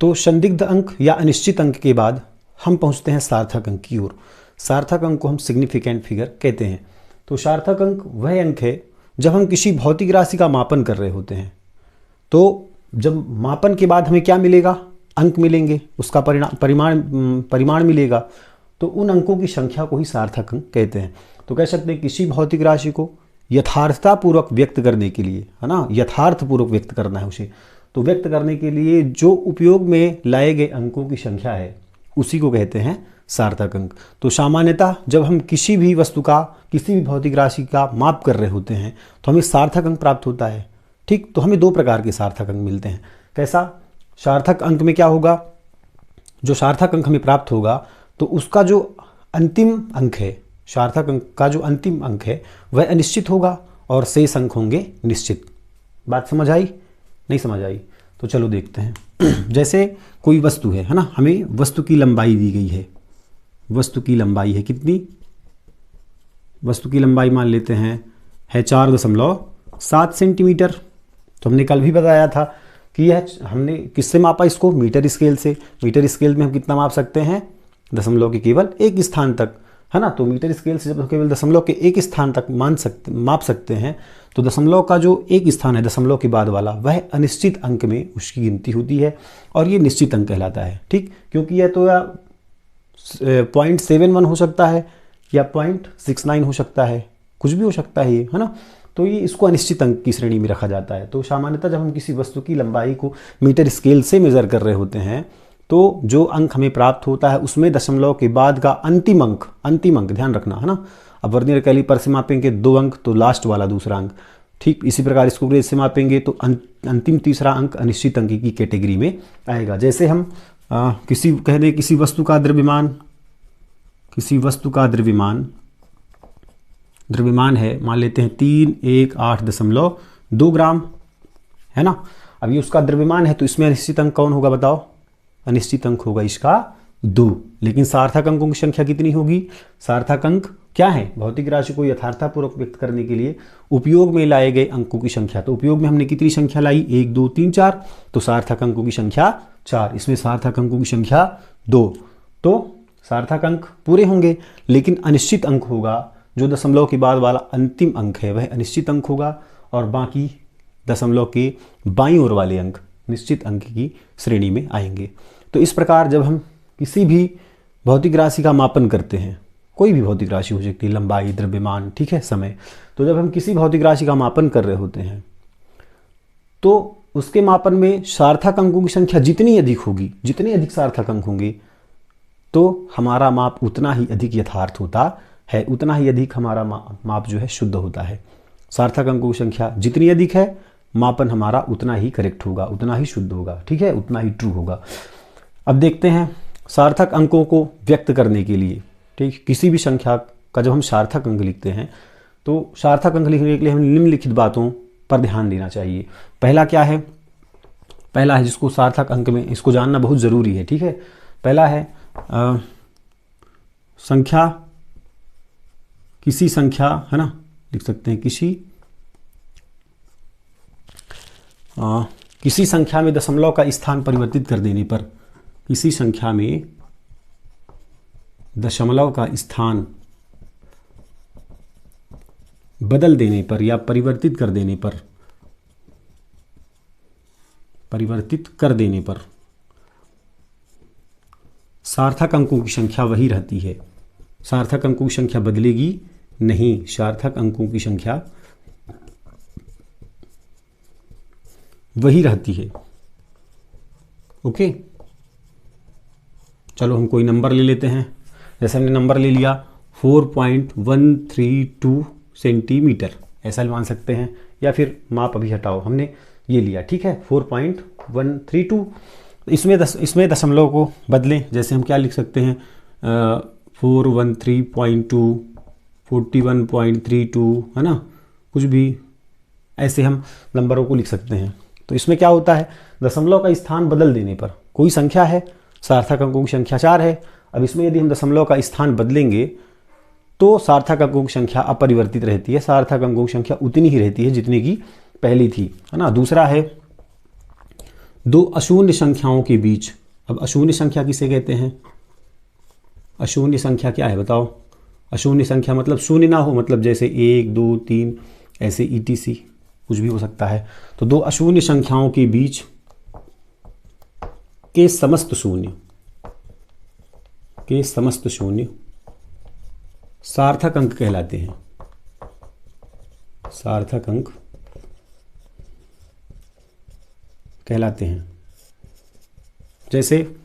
तो संदिग्ध अंक या अनिश्चित अंक के बाद हम पहुंचते हैं सार्थक अंक की ओर। सार्थक अंक को हम सिग्निफिकेंट फिगर कहते हैं। तो सार्थक अंक वह अंक है जब हम किसी भौतिक राशि का मापन कर रहे होते हैं, तो जब मापन के बाद हमें क्या मिलेगा, अंक मिलेंगे, उसका परिमाण मिलेगा, तो उन अंकों की संख्या को ही सार्थक अंक कहते हैं। तो कह सकते हैं किसी भौतिक राशि को यथार्थतापूर्वक व्यक्त करने के लिए, है ना, यथार्थपूर्वक व्यक्त करना है उसे, तो व्यक्त करने के लिए जो उपयोग में लाए गए अंकों की संख्या है उसी को कहते हैं सार्थक अंक। तो सामान्यतः जब हम किसी भी वस्तु का, किसी भी भौतिक राशि का माप कर रहे होते हैं तो हमें सार्थक अंक प्राप्त होता है। ठीक, तो हमें दो प्रकार के सार्थक अंक मिलते हैं। कैसा? सार्थक अंक में क्या होगा, जो सार्थक अंक हमें प्राप्त होगा तो उसका जो अंतिम अंक है, सार्थक अंक का जो अंतिम अंक है वह अनिश्चित होगा और शेष अंक होंगे निश्चित। बात समझ आई? नहीं समझ आई? तो चलो देखते हैं। जैसे कोई वस्तु है ना, हमें वस्तु की लंबाई दी गई है। वस्तु की लंबाई है कितनी? वस्तु की लंबाई मान लेते हैं है 4.7 सेंटीमीटर। तो हमने कल भी बताया था कि यह हमने किससे मापा इसको? मीटर स्केल से। मीटर स्केल में हम कितना माप सकते हैं? दशमलव के केवल एक स्थान तक, है ना। तो मीटर स्केल से जब केवल दशमलव के एक स्थान तक माप सकते हैं, तो दशमलव का जो एक स्थान है दशमलव के बाद वाला, वह अनिश्चित अंक में उसकी गिनती होती है और ये निश्चित अंक कहलाता है। ठीक, क्योंकि यह तो या 0.71 हो सकता है या 0.69 हो सकता है, कुछ भी हो सकता है ये, है ना। तो ये इसको अनिश्चित अंक की श्रेणी में रखा जाता है। तो सामान्यतः जब हम किसी वस्तु की लंबाई को मीटर स्केल से मेज़र कर रहे होते हैं तो जो अंक हमें प्राप्त होता है उसमें दशमलव के बाद का अंतिम अंक ध्यान रखना, है ना। अब वर्नियर कैलिपर से मापेंगे 2 अंक तो लास्ट वाला दूसरा अंक। ठीक, इसी प्रकार स्क्रू गेज से मापेंगे तो अंतिम तीसरा अंक अनिश्चित अंक की कैटेगरी में आएगा। जैसे हम कह दें किसी वस्तु का द्रव्यमान है, मान लेते हैं 318.2 ग्राम, है ना। अब ये उसका द्रव्यमान है तो इसमें अनिश्चित अंक कौन होगा बताओ? अनिश्चित अंक होगा इसका 2। लेकिन सार्थक अंकों की संख्या कितनी होगी? सार्थक अंक क्या है? भौतिक राशि को यथार्थतापूर्वक व्यक्त करने के लिए उपयोग में लाए गए अंकों की संख्या। तो उपयोग में हमने कितनी संख्या लाई? 1 2 3 4। तो सार्थक अंकों की संख्या 4। इसमें सार्थक अंकों की संख्या 2। तो सार्थक अंक पूरे होंगे, लेकिन अनिश्चित अंक होगा, जो दशमलव के बाद वाला अंतिम अंक है वह अनिश्चित अंक होगा और बाकी दशमलव के बाईं ओर वाले अंक निश्चित अंक की श्रेणी में आएंगे। तो इस प्रकार जब हम किसी भी भौतिक राशि का मापन करते हैं, कोई भी भौतिक राशि हो सकती है, लंबाई, द्रव्यमान, ठीक है, समय, तो जब हम किसी भौतिक राशि का मापन कर रहे होते हैं तो उसके मापन में सार्थक अंकों की संख्या जितनी अधिक होगी, जितने अधिक सार्थक अंक होंगे, तो हमारा माप उतना ही अधिक यथार्थ होता है, उतना ही अधिक हमारा माप जो है शुद्ध होता है। सार्थक अंकों की संख्या जितनी अधिक है, मापन हमारा उतना ही करेक्ट होगा, उतना ही शुद्ध होगा, ठीक है, उतना ही ट्रू होगा। अब देखते हैं सार्थक अंकों को व्यक्त करने के लिए, ठीक, किसी भी संख्या का जब हम सार्थक अंक लिखते हैं तो सार्थक अंक लिखने के लिए हमें निम्नलिखित बातों पर ध्यान देना चाहिए। पहला क्या है? पहला है जिसको सार्थक अंक में इसको जानना बहुत ज़रूरी है, ठीक है। पहला है संख्या, किसी संख्या, है ना, लिख सकते हैं किसी संख्या में दशमलव का स्थान परिवर्तित कर देने पर, किसी संख्या में दशमलव का स्थान बदल देने पर या परिवर्तित कर देने पर सार्थक अंकों की संख्या वही रहती है। सार्थक अंकों की संख्या बदलेगी नहीं, सार्थक अंकों की संख्या वही रहती है। ओके, चलो हम कोई नंबर ले लेते हैं। जैसे हमने नंबर ले लिया 4.132 सेंटीमीटर, ऐसा मान सकते हैं, या फिर माप अभी हटाओ, हमने ये लिया, ठीक है, 4.132। इसमें दशमलव को बदलें। जैसे हम क्या लिख सकते हैं 413.2, 41.32, है ना, कुछ भी ऐसे हम नंबरों को लिख सकते हैं। तो इसमें क्या होता है, दशमलव का स्थान बदल देने पर, कोई संख्या है, सार्थक अंकों की संख्या 4 है, अब इसमें यदि हम दशमलव का स्थान बदलेंगे तो सार्थक अंकों की संख्या अपरिवर्तित रहती है, सार्थक अंकों की संख्या उतनी ही रहती है जितनी की पहली थी, है ना। दूसरा है दो अशून्य संख्याओं के बीच, अब अशून्य संख्या किसे कहते हैं? अशून्य संख्या क्या है बताओ? अशून्य संख्या मतलब शून्य ना हो, मतलब जैसे 1 2 3 ऐसे ETC कुछ भी हो सकता है। तो दो अशून्य संख्याओं के बीच के समस्त शून्य सार्थक अंक कहलाते हैं। सार्थक अंक कहलाते हैं। जैसे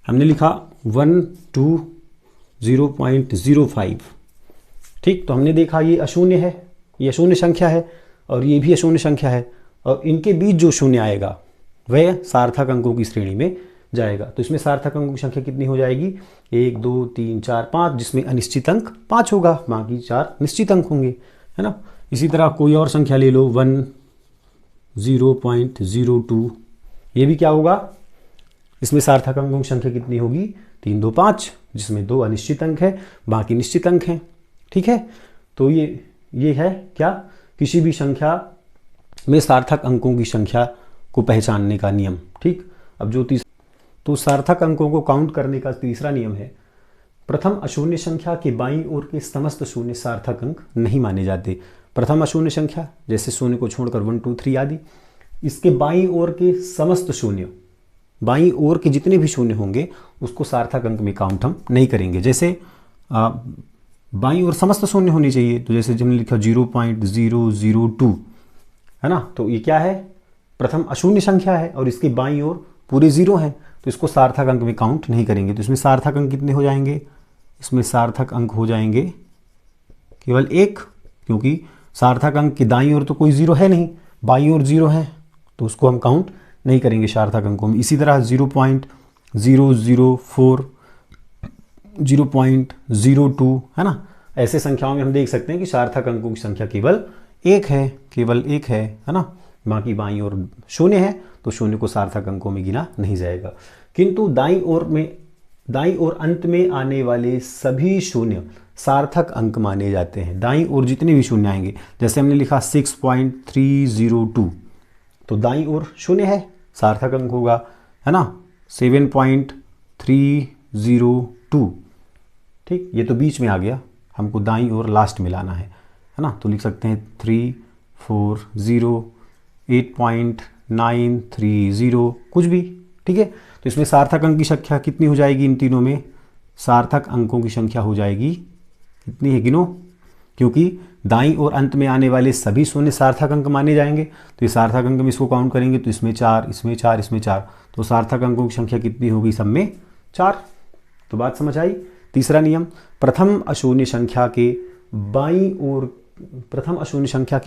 हमने लिखा 1 2 0.05, ठीक। तो हमने देखा ये अशून्य है, ये अशून्य संख्या है और ये भी अशून्य संख्या है, और इनके बीच जो शून्य आएगा वह सार्थक अंकों की श्रेणी में जाएगा। तो इसमें सार्थक अंकों की संख्या कितनी हो जाएगी? 1 2 3 4 5, जिसमें अनिश्चित अंक 5 होगा, बाकी 4 निश्चित अंक होंगे, है ना। इसी तरह कोई और संख्या ले लो 1 0.02, ये भी क्या होगा? इसमें सार्थक अंकों की संख्या कितनी होगी? 3 2 5, जिसमें 2 अनिश्चित अंक है, बाकी निश्चित अंक हैं, ठीक है। तो ये है क्या? किसी भी संख्या में सार्थक अंकों की संख्या को पहचानने का नियम, ठीक। अब तो सार्थक अंकों को काउंट करने का तीसरा नियम है, प्रथम अशून्य संख्या के बाईं ओर के समस्त शून्य सार्थक अंक नहीं माने जाते। प्रथम अशून्य संख्या जैसे शून्य को छोड़कर 1 2 3 आदि, इसके बाईं ओर के समस्त शून्य, बाईं ओर के जितने भी शून्य होंगे उसको सार्थक अंक में काउंट हम नहीं करेंगे। जैसे बाईं ओर समस्त शून्य होने चाहिए, तो जैसे हमने लिखा 0.002, है ना। तो ये क्या है? प्रथम अशून्य संख्या है और इसके बाईं ओर पूरे 0 हैं, तो इसको सार्थक अंक में काउंट नहीं करेंगे। तो इसमें सार्थक अंक कितने हो जाएंगे? इसमें सार्थक अंक हो जाएंगे केवल 1, क्योंकि सार्थक अंक की दाईं ओर तो कोई 0 है नहीं, बाईं ओर 0 है, तो उसको हम काउंट नहीं करेंगे सार्थक अंकों में। इसी तरह 0.004, 0.02, है ना। ऐसे संख्याओं में हम देख सकते हैं कि सार्थक अंकों की संख्या केवल 1 है, केवल 1 है ना। बाकी बाईं ओर शून्य है, तो शून्य को सार्थक अंकों में गिना नहीं जाएगा। किंतु दाईं ओर अंत में आने वाले सभी शून्य सार्थक अंक माने जाते हैं। दाईं ओर जितने भी शून्य आएंगे, जैसे हमने लिखा 6.302, तो दाईं ओर शून्य है, सार्थक अंक होगा, है ना। 7.302, ठीक। ये तो बीच में आ गया, हमको दाईं ओर लास्ट में लाना है ना। तो लिख सकते हैं 340, 8.930, कुछ भी, ठीक है। तो इसमें सार्थक अंक की संख्या कितनी हो जाएगी? इन तीनों में सार्थक अंकों की संख्या हो जाएगी कितनी है? गिनो, क्योंकि दाईं और अंत में आने वाले सभी शून्य सार्थक अंक माने जाएंगे। तो ये सार्थक अंक में इसको काउंट करेंगे तो इसमें 4, इसमें 4, इसमें 4, तो सार्थक अंकों की संख्या कितनी होगी? सब में 4। तो बात समझ आई। तीसरा नियम, प्रथम अशून्य संख्या के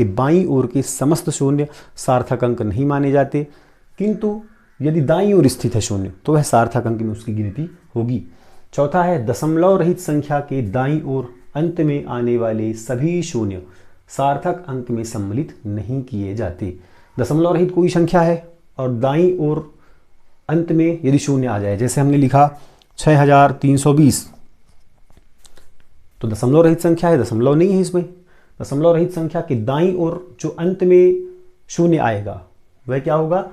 बाईं ओर के समस्त शून्य सार्थक अंक नहीं माने जाते, किंतु यदि दाईं ओर स्थित है शून्य तो वह सार्थक अंक में उसकी गिनती होगी। चौथा है, दशमलव रहित संख्या के दाईं ओर अंत में आने वाले सभी शून्य सार्थक अंक में सम्मिलित नहीं किए जाते। दशमलव रहित कोई संख्या है और दाईं ओर अंत में यदि शून्य आ जाए, जैसे हमने लिखा 6320, तो दशमलव रहित संख्या है, दशमलव नहीं है इसमें। दशमलव रहित संख्या के दाईं ओर जो अंत में शून्य आएगा वह क्या होगा?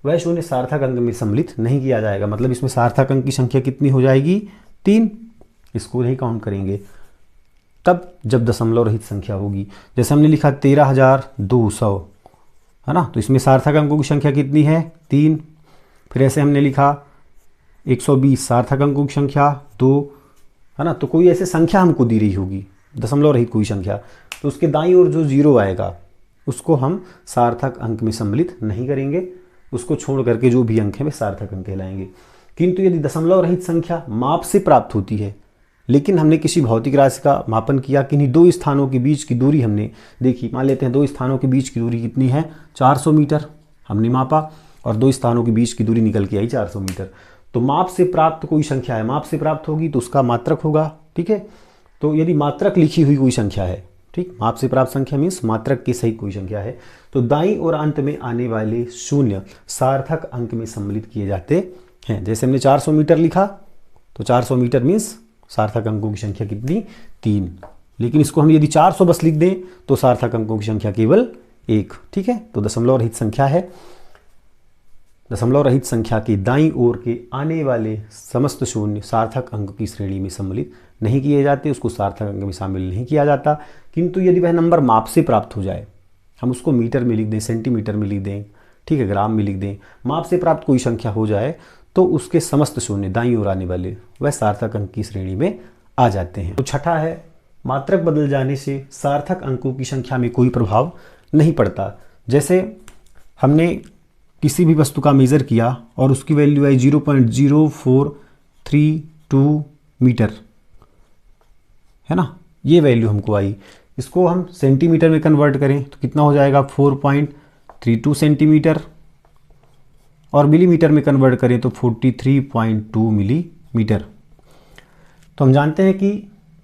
वह शून्य सार्थक अंक में सम्मिलित नहीं किया जाएगा। मतलब इसमें सार्थक अंक की संख्या कितनी हो जाएगी? 3। इसको नहीं काउंट करेंगे तब जब दशमलव रहित संख्या होगी। जैसे हमने लिखा 13200, है ना। तो इसमें सार्थक अंकों की संख्या कितनी है? 3। फिर ऐसे हमने लिखा 120, सार्थक अंकों की संख्या 2, है ना। तो कोई ऐसे संख्या हमको दी रही होगी, दशमलव रहित कोई संख्या, तो उसके दाईं ओर जो 0 आएगा उसको हम सार्थक अंक में सम्मिलित नहीं करेंगे। उसको छोड़ करके जो भी अंक है वे सार्थक अंक कहलाएंगे। किंतु यदि दशमलव रहित संख्या माप से प्राप्त होती है, लेकिन हमने किसी भौतिक राशि का मापन किया, किन्हीं दो स्थानों के बीच की दूरी हमने देखी, मान लेते हैं दो स्थानों के बीच की दूरी कितनी है? 400 मीटर हमने मापा और दो स्थानों के बीच की दूरी निकल के आई 400 मीटर। तो माप से प्राप्त कोई संख्या है, माप से प्राप्त होगी तो उसका मात्रक होगा, ठीक है। तो यदि मात्रक लिखी हुई कोई संख्या है, ठीक, माप से प्राप्त संख्या मीन्स मात्रक के सहित कोई संख्या है, तो दाईं और अंत में आने वाले शून्य सार्थक अंक में सम्मिलित किए जाते हैं। जैसे हमने 400 मीटर लिखा तो 400 मीटर मीन्स सार्थक अंकों की संख्या कितनी? 3। लेकिन इसको हम यदि 400 बस लिख दें तो सार्थक अंकों की संख्या केवल 1, ठीक है। तो दशमलव रहित संख्या है। दशमलव रहित संख्या के दाईं ओर के आने वाले समस्त शून्य सार्थक अंक की श्रेणी में सम्मिलित नहीं किए जाते, उसको सार्थक अंक में शामिल नहीं किया जाता। किंतु यदि वह नंबर माप से प्राप्त हो जाए, हम उसको मीटर में लिख दें, सेंटीमीटर में लिख दें, ठीक है, ग्राम में लिख दें, माप से प्राप्त कोई संख्या हो जाए तो उसके समस्त शून्य दाईं ओर आने वाले वह सार्थक अंक की श्रेणी में आ जाते हैं। तो छठा है, मात्रक बदल जाने से सार्थक अंकों की संख्या में कोई प्रभाव नहीं पड़ता। जैसे हमने किसी भी वस्तु का मेज़र किया और उसकी वैल्यू आई 0.0432 मीटर, है ना, ये वैल्यू हमको आई। इसको हम सेंटीमीटर में कन्वर्ट करें तो कितना हो जाएगा 4.32 सेंटीमीटर, और मिलीमीटर में कन्वर्ट करें तो 43.2 मिलीमीटर। तो हम जानते हैं कि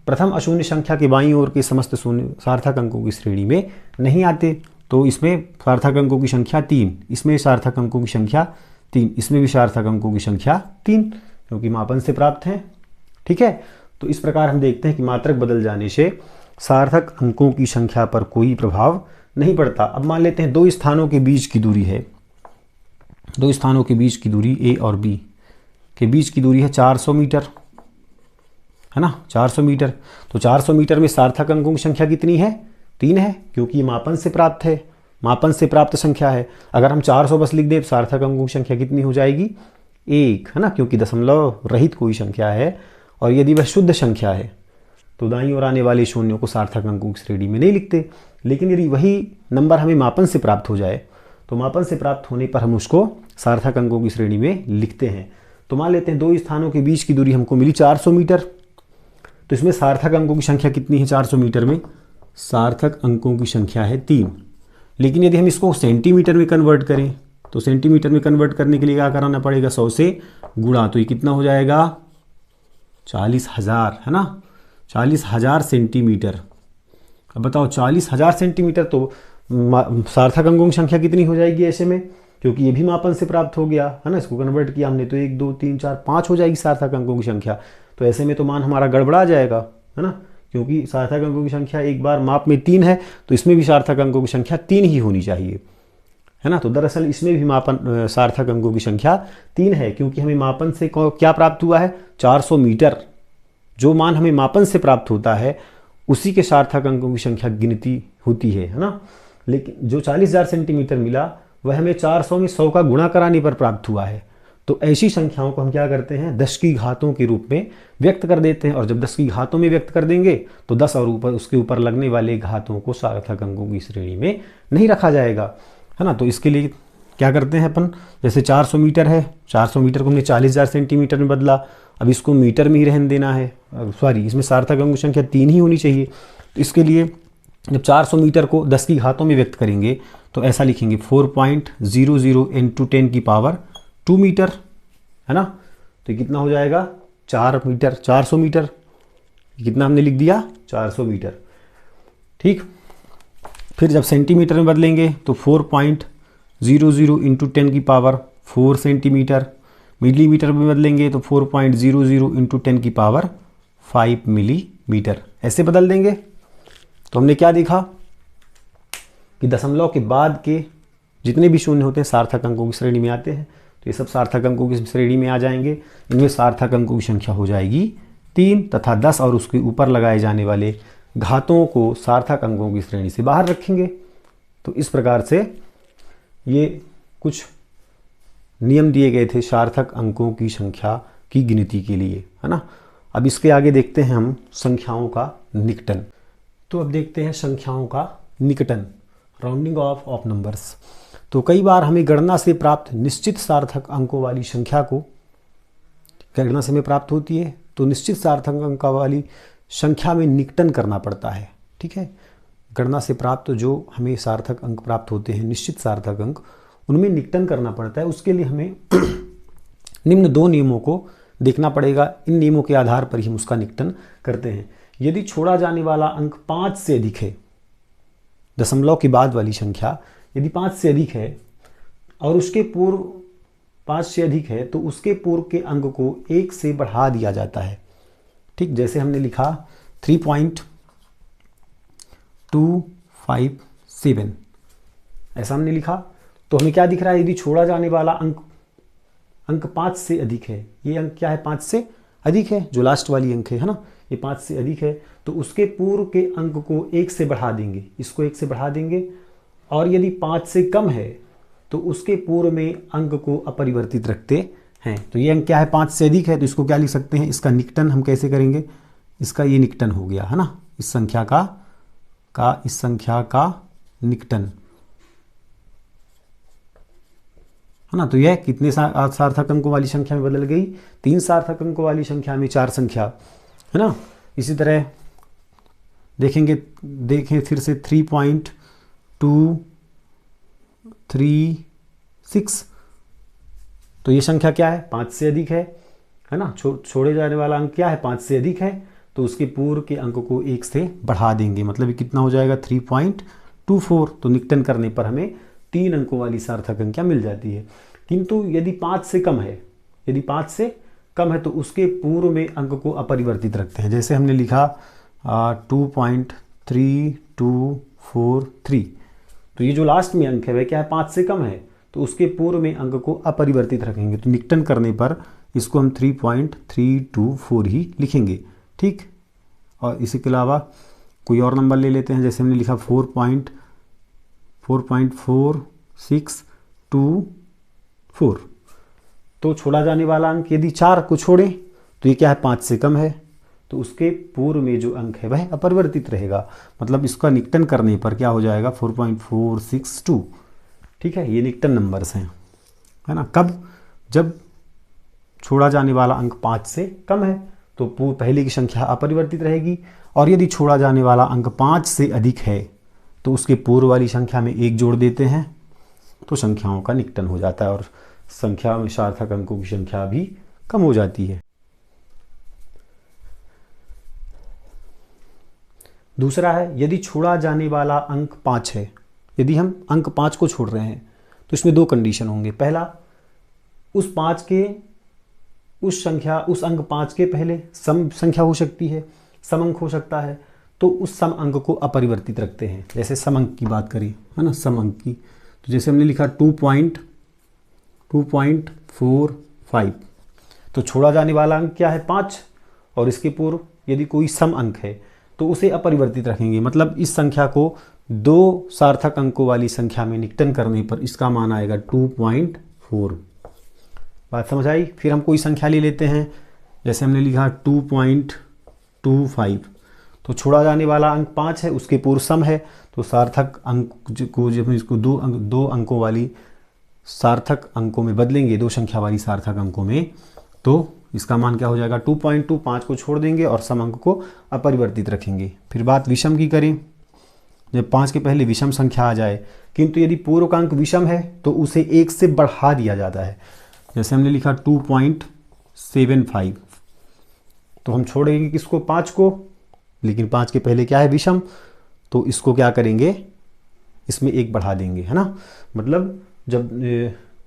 प्रथम अशून्य संख्या के बाईं ओर के समस्त शून्य सार्थक अंकों की श्रेणी में नहीं आते। तो इसमें सार्थक अंकों की संख्या 3, इसमें सार्थक अंकों की संख्या 3, इसमें भी सार्थक अंकों की संख्या 3, क्योंकि मापन से प्राप्त हैं। ठीक है, तो इस प्रकार हम देखते हैं कि मात्रक बदल जाने से सार्थक अंकों की संख्या पर कोई प्रभाव नहीं पड़ता। अब मान लेते हैं दो स्थानों के बीच की दूरी है, दो स्थानों के बीच की दूरी ए और बी के बीच की दूरी है 400 मीटर, है ना, 400 मीटर। तो 400 मीटर में सार्थक अंकों की संख्या कितनी है? 3 है, क्योंकि ये मापन से प्राप्त है, मापन से प्राप्त संख्या है। अगर हम 400 बस लिख दें, सार्थक अंकों की संख्या कितनी हो जाएगी? 1, है ना, क्योंकि दशमलव रहित कोई संख्या है और यदि वह शुद्ध संख्या है तो दाईं ओर आने वाले शून्यों को सार्थक अंकों की श्रेणी में नहीं लिखते। लेकिन यदि वही नंबर हमें मापन से प्राप्त हो जाए तो मापन से प्राप्त होने पर हम उसको सार्थक अंकों की श्रेणी में लिखते हैं। तो मान लेते हैं दो स्थानों के बीच की दूरी हमको मिली 400 मीटर, तो इसमें सार्थक अंकों की संख्या कितनी है? 400 मीटर में सार्थक अंकों की संख्या है 3। लेकिन यदि हम इसको सेंटीमीटर में कन्वर्ट करें तो सेंटीमीटर में कन्वर्ट करने के लिए क्या कराना पड़ेगा? 100 से गुणा, तो ये कितना हो जाएगा? 40,000, है ना, 40,000 सेंटीमीटर। अब बताओ 40,000 सेंटीमीटर, तो सार्थक अंकों की संख्या कितनी हो जाएगी ऐसे में? क्योंकि ये भी मापन से प्राप्त हो गया, है ना, इसको कन्वर्ट किया हमने तो 1, 2, 3, 4, 5 हो जाएगी सार्थक अंकों की संख्या। तो ऐसे में तो मान हमारा गड़बड़ा जाएगा, है ना, क्योंकि सार्थक अंकों की संख्या एक बार माप में 3 है तो इसमें भी सार्थक अंकों की संख्या 3 ही होनी चाहिए, है ना। तो दरअसल इसमें भी मापन सार्थक अंकों की संख्या 3 है, क्योंकि हमें मापन से क्या प्राप्त हुआ है? 400 मीटर। जो मान हमें मापन से प्राप्त होता है उसी के सार्थक अंकों की संख्या गिनती होती है ना। लेकिन जो 40,000 सेंटीमीटर मिला वह हमें 400 में 100 का गुणा कराने पर प्राप्त हुआ है। तो ऐसी संख्याओं को हम क्या करते हैं? 10 की घातों के रूप में व्यक्त कर देते हैं, और जब 10 की घातों में व्यक्त कर देंगे तो 10 और ऊपर उसके ऊपर लगने वाले घातों को सार्थक अंकों की श्रेणी में नहीं रखा जाएगा, है ना। तो इसके लिए क्या करते हैं अपन? जैसे 400 मीटर है, 400 मीटर को हमने 40,000 सेंटीमीटर में बदला, अब इसको मीटर में ही रहने देना है, सॉरी, इसमें सार्थक अंकों की संख्या 3 ही होनी चाहिए। तो इसके लिए जब 400 मीटर को 10 की घातों में व्यक्त करेंगे तो ऐसा लिखेंगे 4.00 × 10 की पावर 2 मीटर, है ना। तो कितना हो जाएगा? 4 मीटर, 400 मीटर, कितना हमने लिख दिया? 400 मीटर। ठीक, फिर जब सेंटीमीटर में बदलेंगे तो 4.00 × 10 की पावर 4 सेंटीमीटर, मिलीमीटर में बदलेंगे तो 4.00 × 10 की पावर 5 मिलीमीटर, ऐसे बदल देंगे। तो हमने क्या देखा कि दशमलव के बाद के जितने भी शून्य होते हैं सार्थक अंकों की श्रेणी में आते हैं। तो ये सब सार्थक अंकों की श्रेणी में आ जाएंगे। इनमें सार्थक अंकों की संख्या हो जाएगी 3 तथा 10 और उसके ऊपर लगाए जाने वाले घातों को सार्थक अंकों की श्रेणी से बाहर रखेंगे। तो इस प्रकार से ये कुछ नियम दिए गए थे सार्थक अंकों की संख्या की गिनती के लिए, है ना। अब इसके आगे देखते हैं हम संख्याओं का निकटन। तो अब देखते हैं संख्याओं का निकटन, राउंडिंग ऑफ नंबर्स। तो कई बार हमें गणना से प्राप्त निश्चित सार्थक अंकों वाली संख्या को, गणना से हमें प्राप्त होती है तो निश्चित सार्थक अंक वाली संख्या में निकटन करना पड़ता है। ठीक है, गणना से प्राप्त जो हमें सार्थक अंक प्राप्त होते हैं, निश्चित सार्थक अंक, उनमें निकटन करना पड़ता है। उसके लिए हमें निम्न 2 नियमों को देखना पड़ेगा। इन नियमों के आधार पर ही हम उसका निकटन करते हैं। यदि छोड़ा जाने वाला अंक 5 से अधिक है, दशमलव के बाद वाली संख्या यदि 5 से अधिक है और उसके पूर्व 5 से अधिक है तो उसके पूर्व के अंक को 1 से बढ़ा दिया जाता है। ठीक, जैसे हमने लिखा 3.257, ऐसा हमने लिखा। तो हमें क्या दिख रहा है? यदि छोड़ा जाने वाला अंक अंक 5 से अधिक है, ये अंक क्या है 5 से अधिक है, जो लास्ट वाली अंक है ना, ये 5 से अधिक है, तो उसके पूर्व के अंक को 1 से बढ़ा देंगे, इसको 1 से बढ़ा देंगे। और यदि 5 से कम है तो उसके पूर्व में अंक को अपरिवर्तित रखते हैं। तो ये अंक क्या है 5 से अधिक है, तो इसको क्या लिख सकते हैं, इसका निकटन हम कैसे करेंगे, इसका ये निकटन हो गया है ना, इस संख्या का निकटन है ना। तो यह कितने सार्थक अंकों वाली संख्या में बदल गई, 3 सार्थक अंकों वाली संख्या में 4 संख्या है ना। इसी तरह देखें फिर से 3.236, तो ये संख्या क्या है 5 से अधिक है ना। छोड़े जाने वाला अंक क्या है 5 से अधिक है, तो उसके पूर्व के अंक को 1 से बढ़ा देंगे, मतलब ये कितना हो जाएगा 3.24। तो निकटन करने पर हमें 3 अंकों वाली सार्थक अंक मिल जाती है। किंतु यदि 5 से कम है, तो उसके पूर्व में अंक को अपरिवर्तित रखते हैं। जैसे हमने लिखा 2.3243, तो ये जो लास्ट में अंक है वह क्या है 5 से कम है, तो उसके पूर्व में अंक को अपरिवर्तित रखेंगे। तो निकटन करने पर इसको हम 3.324 ही लिखेंगे, ठीक। और इसी के अलावा कोई और नंबर ले लेते हैं, जैसे हमने लिखा 4.4624, तो छोड़ा जाने वाला अंक यदि 4 को छोड़े तो ये क्या है 5 से कम है, तो उसके पूर्व में जो अंक है वह अपरिवर्तित रहेगा, मतलब इसका निकटन करने पर क्या हो जाएगा 4.462, ठीक है। ये निकटन नंबर्स हैं, है ना। कब, जब छोड़ा जाने वाला अंक 5 से कम है तो पहले की संख्या अपरिवर्तित रहेगी, और यदि छोड़ा जाने वाला अंक 5 से अधिक है तो उसके पूर्व वाली संख्या में 1 जोड़ देते हैं, तो संख्याओं का निकटन हो जाता है और संख्या में सार्थक अंकों की संख्या भी कम हो जाती है। दूसरा है, यदि छोड़ा जाने वाला अंक 5 है, यदि हम अंक 5 को छोड़ रहे हैं तो इसमें 2 कंडीशन होंगे। पहला, उस अंक 5 के पहले सम संख्या हो सकती है, सम अंक हो सकता है, तो उस सम अंक को अपरिवर्तित रखते हैं। जैसे सम अंक की बात करें, है ना, सम अंक की, तो जैसे हमने लिखा 2.45, तो छोड़ा जाने वाला अंक क्या है 5, और इसके पूर्व यदि कोई सम अंक है तो उसे अपरिवर्तित रखेंगे, मतलब इस संख्या को 2 सार्थक अंकों वाली संख्या में निकटन करने पर इसका मान आएगा 2.4। बात समझ आई। फिर हम कोई संख्या ले लेते हैं, जैसे हमने लिखा 2.25, तो छोड़ा जाने वाला अंक 5 है, उसके पूर्व सम है, तो सार्थक अंक को जब हम इसको 2 अंकों वाली सार्थक अंकों में बदलेंगे, 2 संख्या वाली सार्थक अंकों में, तो इसका मान क्या हो जाएगा 2.25 को छोड़ देंगे और सम अंक को अपरिवर्तित रखेंगे। फिर बात विषम की करें, जब 5 के पहले विषम संख्या आ जाए, किंतु यदि पूर्व का अंक विषम है तो उसे 1 से बढ़ा दिया जाता है। जैसे हमने लिखा 2.75, तो हम छोड़ेंगे किसको 5 को, लेकिन 5 के पहले क्या है विषम, तो इसको क्या करेंगे, इसमें 1 बढ़ा देंगे, है ना। मतलब जब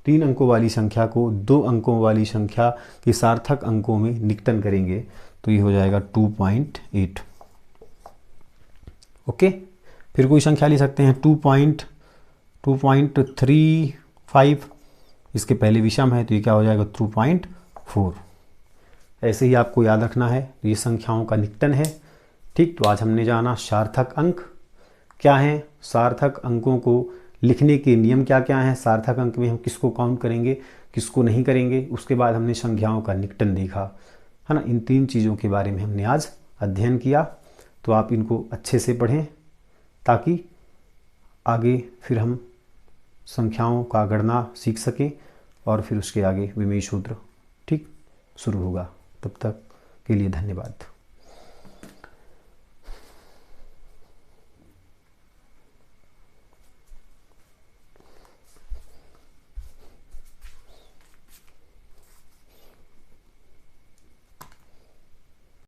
3 अंकों वाली संख्या को 2 अंकों वाली संख्या के सार्थक अंकों में निकटन करेंगे तो ये हो जाएगा 2.8। ओके। फिर कोई संख्या ले सकते हैं 2.35, इसके पहले विषम है तो ये क्या हो जाएगा 2.4। ऐसे ही आपको याद रखना है, तो ये संख्याओं का निकटन है, ठीक। तो आज हमने जाना सार्थक अंक क्या हैं, सार्थक अंकों को लिखने के नियम क्या क्या हैं, सार्थक अंक में हम किसको काउंट करेंगे किसको नहीं करेंगे, उसके बाद हमने संख्याओं का निकटन देखा, है ना। इन 3 चीज़ों के बारे में हमने आज अध्ययन किया, तो आप इनको अच्छे से पढ़ें ताकि आगे फिर हम संख्याओं का गणना सीख सकें और फिर उसके आगे विमेय सूत्र ठीक शुरू होगा। तब तक के लिए धन्यवाद।